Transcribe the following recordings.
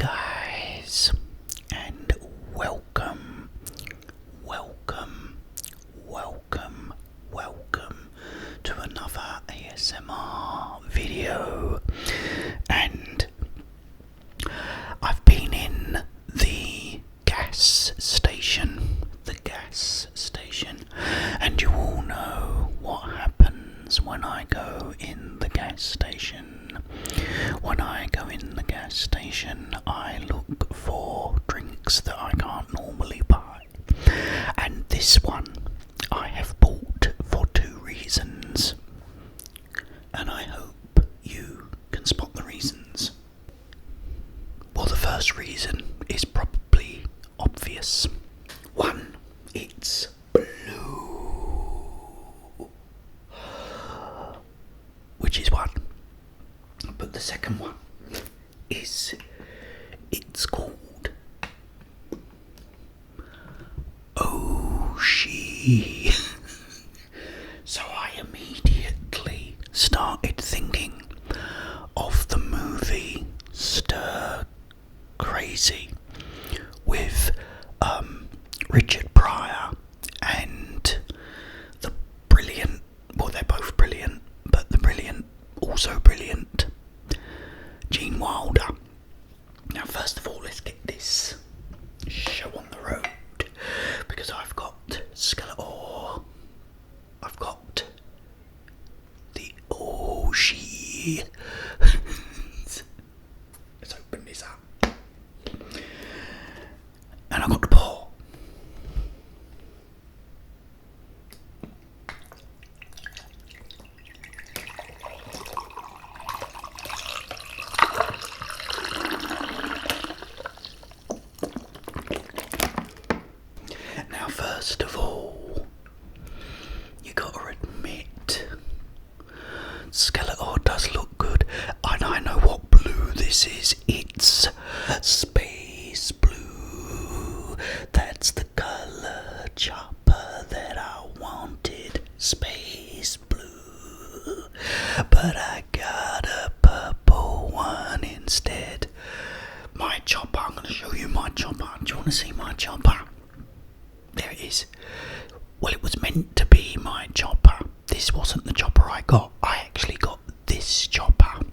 guys, and welcome to another ASMR video. And I've been in the gas station, and you all know what happens when I go in the gas station. When I go in the gas station, I look for drinks that I can't normally buy. And this one I have bought for two reasons. And I hope you can spot the reasons. Well, the first reason is probably obvious. One, it's blue. Which is one. But the second one is, it's called OSHEE. So I immediately started thinking of the movie Stir Crazy with Richard Pryor and the brilliant, well, they're both brilliant, but the brilliant, also brilliant, Gene Wilder. Now, first of all, let's get this show on the road, because I've got Skeletor, I've got the OSHEE. Let's open this up. And I've got the paw. Now, first of all, you gotta admit, Skeletor does look good, and I know what blue this is. It's space blue. That's the colour chopper that I wanted, space blue. But I got a purple one instead. My chopper, I'm gonna show you my chopper. Do you wanna see my chopper? There it is. Well, it was meant to be my chopper. This wasn't the chopper I got. I actually got this chopper.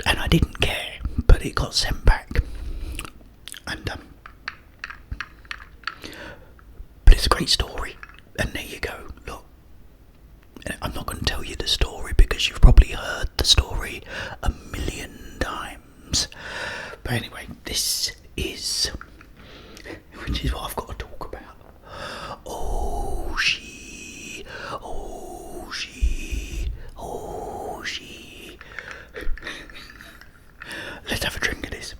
And I didn't care, but it got sent back. And, but it's a great story. And there you go, look. I'm not going to tell you the story because you've probably heard the story a million times. But anyway, this is, which is what I've got to talk about. OSHEE, OSHEE, OSHEE. Let's have a drink of this.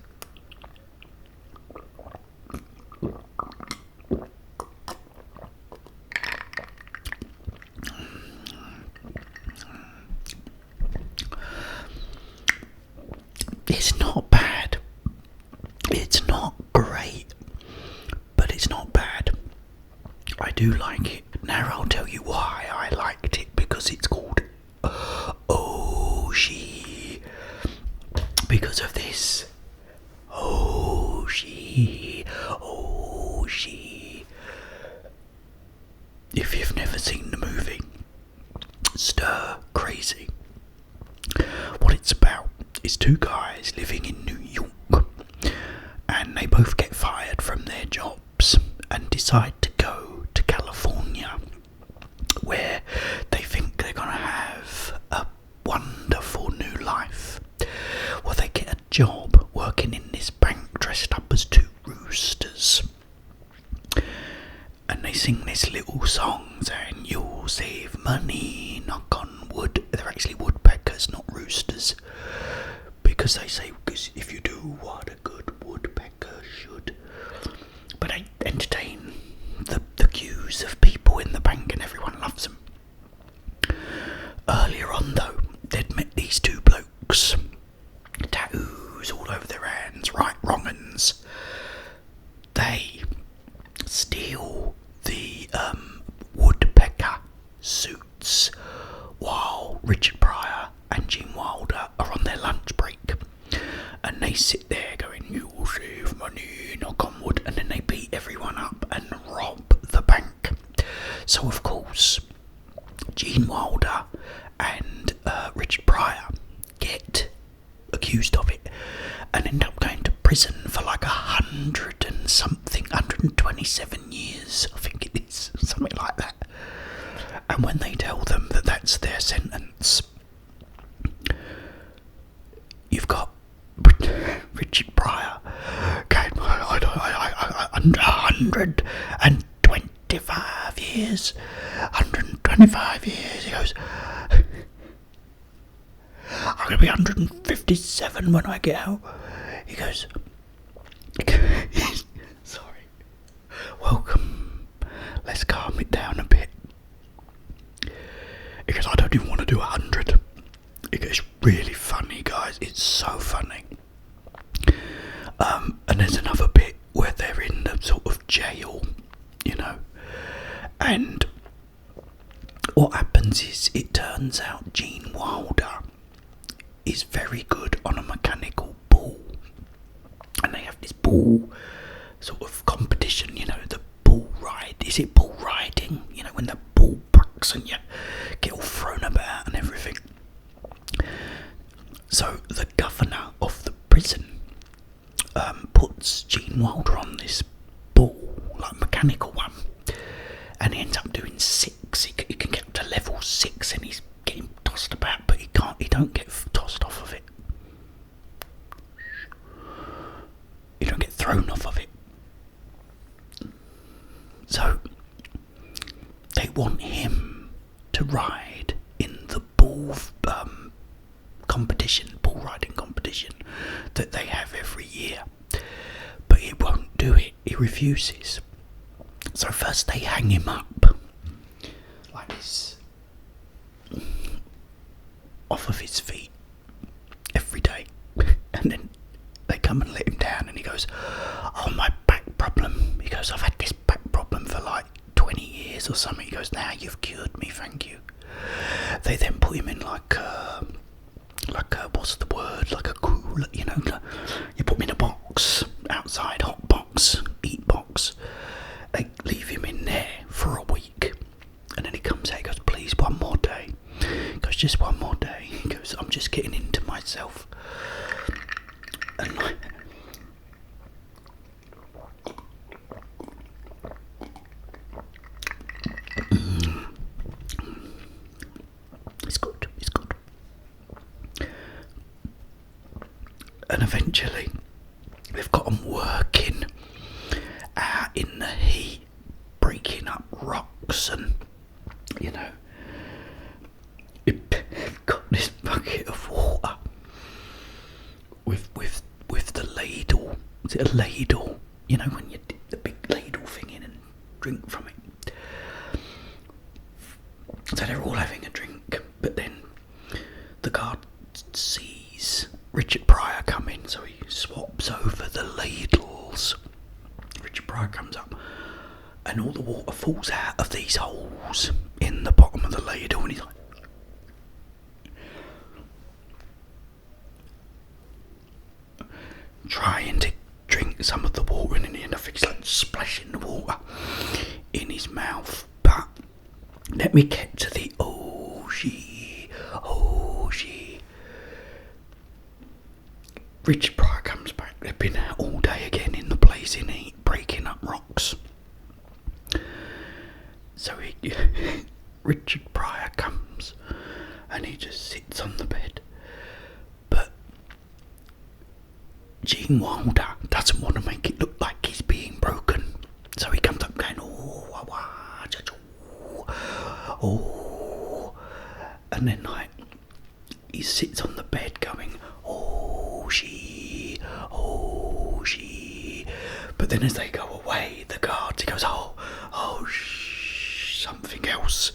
It's not bad. It's not great, but it's not bad. I do like it. Now I'll tell you why I liked it, because it's called OSHEE. Because of this. OSHEE, OSHEE. If you've never seen the movie Stir Crazy, what it's about is two guys living in New York, and they both get fired from their jobs and decide to go to California, where they think they're going to have a wonderful new life. Well, they get a job working in this bank dressed up as two roosters, and they sing this little song saying, "You'll save money, knock on wood." They're actually woodpeckers, not roosters, because they say, because if you do what a good woodpecker should. But they entertain the queues of people in the bank, and everyone loves them. Earlier on, though, they'd met these two blokes, tattoos all over their hands, right wrong-uns. They steal the woodpecker suits while Richard Pryor and Gene Wilder are on their lunch break, and they So of course, Gene Wilder and Richard Pryor get accused of it and end up going to prison for like 127 years, I think it is, something like that. And when they tell them that that's their sentence, you've got Richard Pryor going, 125 years, 125 years. He goes, I'm going to be 157 when I get out. He goes, sorry, welcome, let's calm it down a bit. He goes, I don't even want to do 100. He goes, really funny, guys, it's so funny. And there's another bit where they're in the sort of jail, and what happens is, it turns out Gene Wilder is very good on a mechanical bull, and they have this bull sort of competition, the bull ride. Is it bull riding? When the bull bucks and you get all thrown about and everything. So the governor of the prison puts Gene Wilder on this bull, like mechanical one, and he ends up doing 6. He can get up to level 6, and he's getting tossed about, but he don't get tossed off of it. You don't get thrown off of it. So they want him to ride in the bull riding competition that they have every year, but he won't do it. He refuses. So first they hang him up like this off of his feet every day, and then they come and let him down, and he goes, oh, my back problem. He goes, I've had this back problem for like 20 years or something. He goes, now you've cured me, thank you. They then put him in like a what's the word, like a cooler, you put him in a box outside, hot box, heat box. They leave him in there for a week, and then he comes out. He goes, please, one more day. He goes, just one more day. He goes, I'm just getting into myself. And like, it's good. And eventually they've got him working out in the heat, breaking up rocks, and got this bucket of water with the ladle. Is it a ladle? When you dip the big ladle thing in and drink from it. So they're all having a drink, but then the guard sees Richard Pryor come in, so he swaps over the ladles. Richard Pryor comes up, and all the water falls out of these holes in the bottom of the ladle, and he's like, trying to drink some of the water, and in the end I think he's like splashing the water in his mouth. But let me get to the OSHEE. Richard Pryor comes back. They've been out all day again in the blazing heat, breaking up rocks. So Richard Pryor comes, and he just sits on the bed. But Gene Wilder doesn't want to make it look like he's being broken. So he comes up going, oh, and then like he sits on the bed going, oh she, but then as they go away, the guards, he goes, something else.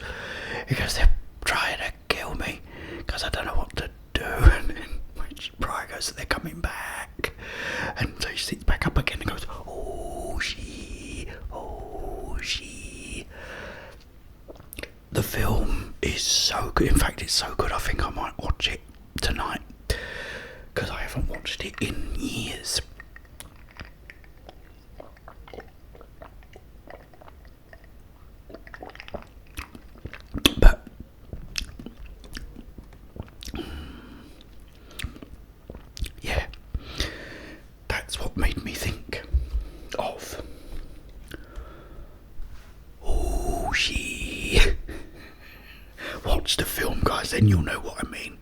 He goes, they're trying to kill me because I don't know what to do. And then Richard Pryor goes, they're coming back, and so he sits back up again and goes, oh she. The film is so good. In fact, it's so good I think I might watch it tonight, because I haven't watched it in years. because then you'll know what I mean.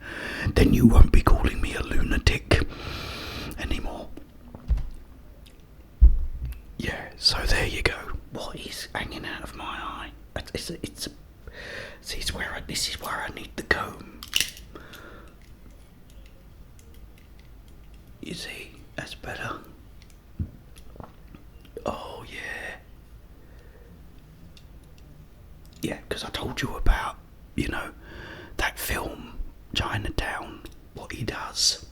Then you won't be calling me a lunatic anymore. Yeah, so there you go. What is hanging out of my eye? This is where I need the comb. You see, that's better. Oh yeah. Yeah, because I told you about, that film, Chinatown, what he does.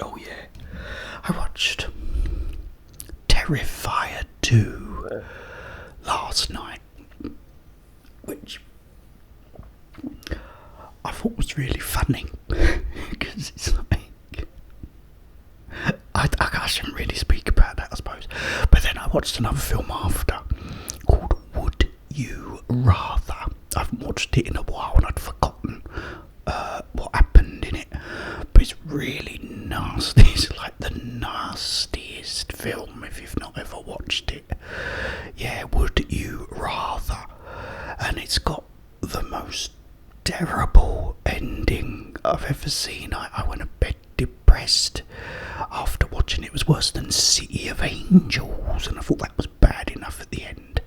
Oh yeah. I watched Terrifier 2 last night, which I thought was really funny, because it's like, I shouldn't really speak about that, I suppose, but then I watched another film after, called Would You Rather. I haven't watched it in a while and I'd forgotten what happened in it, but it's really nasty. It's like the nastiest film if you've not ever watched it. Yeah, Would You Rather. And it's got the most terrible ending I've ever seen. I went to bed depressed after watching it. It was worse than City of Angels, and I thought that was bad enough at the end.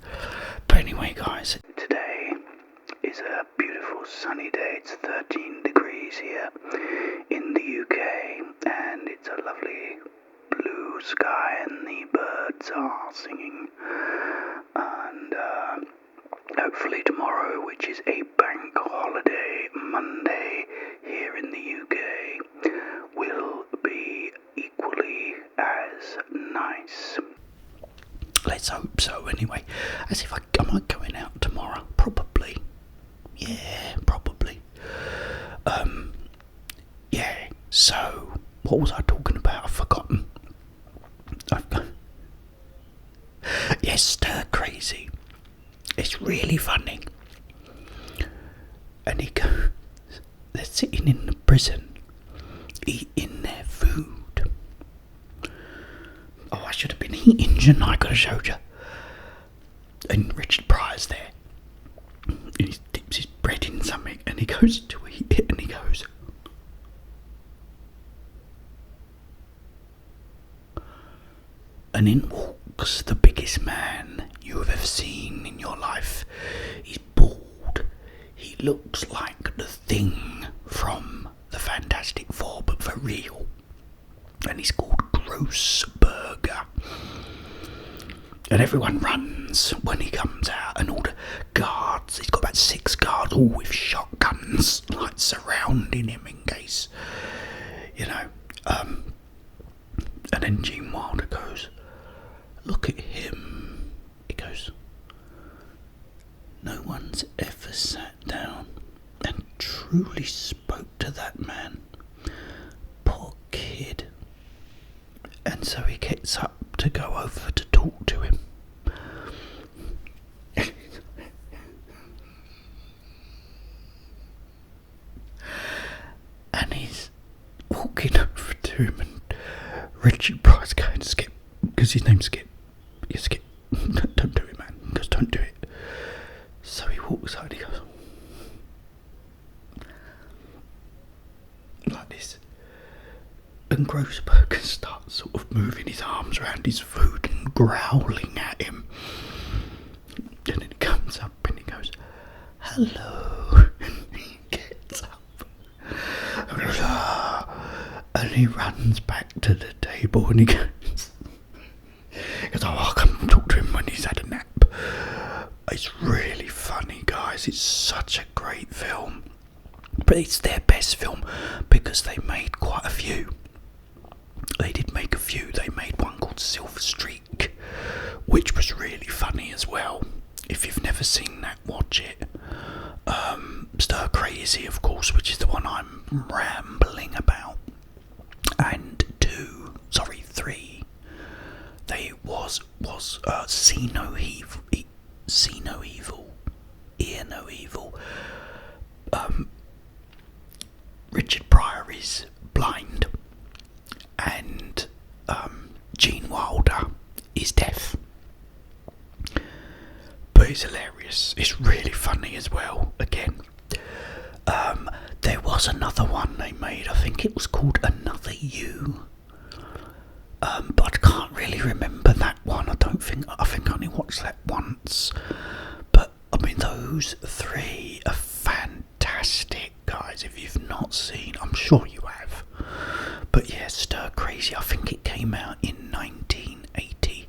But anyway, guys, today is a beautiful sunny day. It's 13 degrees here in the UK, and it's a lovely blue sky, and the birds are singing. And hopefully tomorrow, which is a bank holiday Monday here in the UK, will be equally as nice. Let's hope so anyway. As if am I going out tomorrow? Probably. Yeah, probably. Yeah, so what was I talking about? I've forgotten. Yes, Stir Crazy. It's really funny. And they're sitting in the prison, eating their food. Oh, I should have been eating, shouldn't I? I could have showed you. And Richard Pryor's there. And he dips his bread in something, and he goes to eat it, and he goes, and in walks the biggest man you have ever seen in your life. He's bald. He looks like the Thing from the Fantastic Four, but for real. And he's called Grossberger. And everyone runs when he comes out, and all the guards, he's got about 6 guards, all with shotguns, like surrounding him in case, and then Gene Wilder goes, look at him. He goes, no one's ever sat down and truly spoke to that man. Poor kid. And so he gets up to go over to talk to him. And he's walking over to him, and Richard Pryor's going, Skip, because his name's Skip. Yeah, Skip, don't do it, man. He goes, don't do it. So he walks out and he goes, like this. And Grossberger starts sort of moving his arms around his food and growling at him. And then he comes up and he goes, hello. And he gets up. And goes, and he runs back to the table and he goes, I'll come talk to him when he's had a nap. It's really funny, guys. It's such a great film. But it's their best film because they made quite a few. They did make a few. They made one called Silver Streak, which was really funny as well. If you've never seen that, watch it. Stir Crazy, of course, which is the one I'm rambling about. And 3. They was See No Evil. See No Evil. Hear No Evil. Richard Pryor is blind, and Gene Wilder is deaf. But it's hilarious. It's really funny as well. Again, was another one they made. I think it was called Another You. But I can't really remember that one. I think I only watched that once. But I mean, those three are fantastic, guys. If you've not seen, I'm sure you have. But yeah, Stir Crazy. I think it came out in 1980.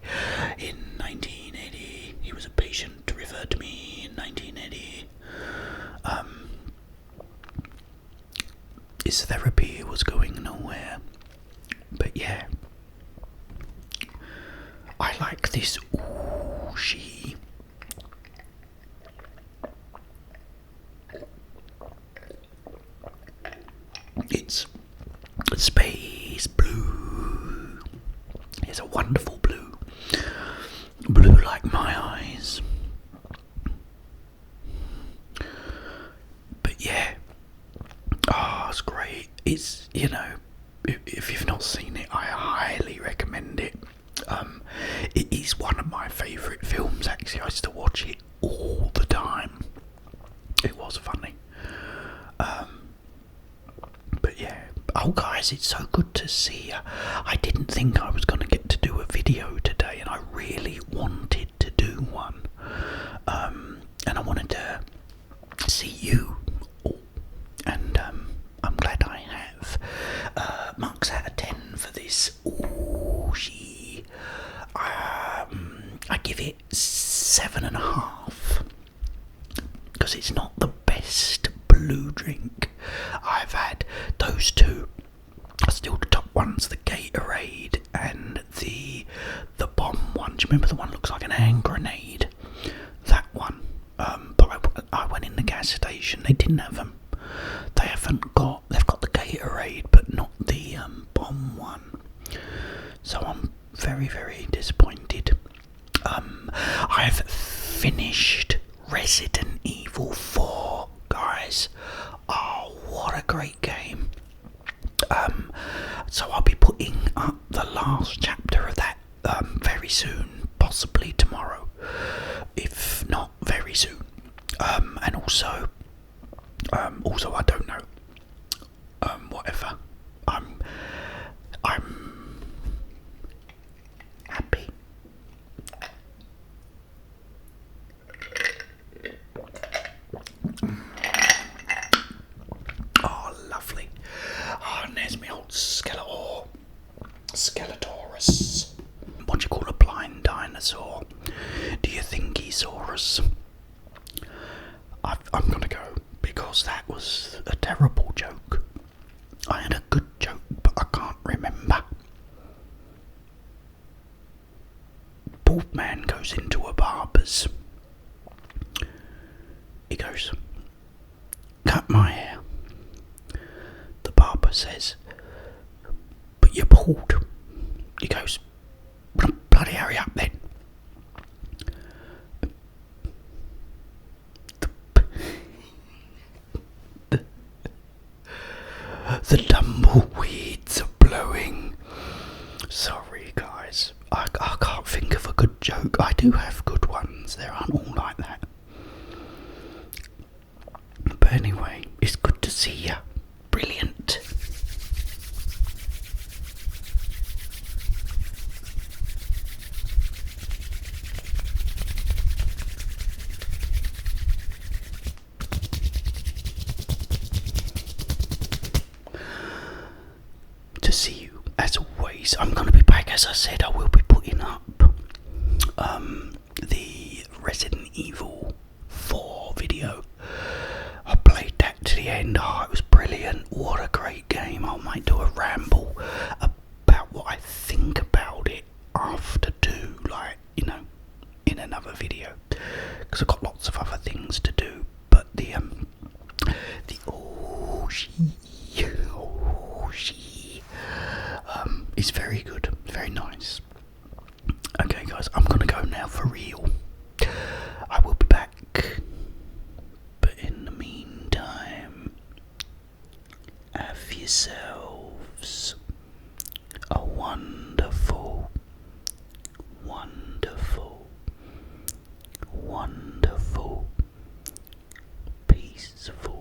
In 1980, he was a patient referred to me in 1980. His therapy was going nowhere. But yeah, I like this OSHEE. It's space blue. It's a wonderful blue. Blue like my eyes. But yeah. Oh, it's great. It's, you know, if you've not seen it, I highly recommend it. It is one of my favourite films, actually. I used to watch it all the time. It was funny. But yeah. Oh, guys, it's so good to see you. I didn't think I was going to get to do a video today, and I really wanted to do one. And I wanted to see you all. And I'm glad I have. Marks out of 10 for this OSHEE. I give it 7.5 because it's not the best blue drink I've had. Those two are still the top ones, the Gatorade and the bomb one. Do you remember the one that looks like an hand grenade? That one. But I went in the gas station, they didn't have them. They've got the Gatorade but not the bomb one. So I'm very, very disappointed. I've finished Resident Evil 4, guys. Oh, what a great game. So I'll be putting up the last chapter of that very soon, possibly tomorrow, if not very soon. And also I don't know. Whatever. I'm happy. Oh, lovely. Oh, and there's my old Skeletorus. What do you call a blind dinosaur? Do you think he saw us? I'm gonna go because that was a terrible joke. I had a good joke, but I can't remember. Bald man goes into a barber's. He goes, "Cut my hair." The barber says, "But you're bald." He goes, "Well, bloody hurry up then." The tumbleweeds are blowing. Sorry, guys. I can't think of a good joke. I do have good ones. They aren't all like that. But anyway, it's good to see you. Brilliant. To see you as always. I'm going to be back, as I said. I will be putting up the Resident Evil 4 video. I played that to the end. Oh, it was brilliant. What a great game. I might do a ramble about what I think about it after too, like, you know, in another video, because I've got lots of other things to do. But the OSHEE is very good, very nice. Okay, guys, I'm gonna go now for real. I will be back, but in the meantime, have yourselves a wonderful, wonderful, wonderful, peaceful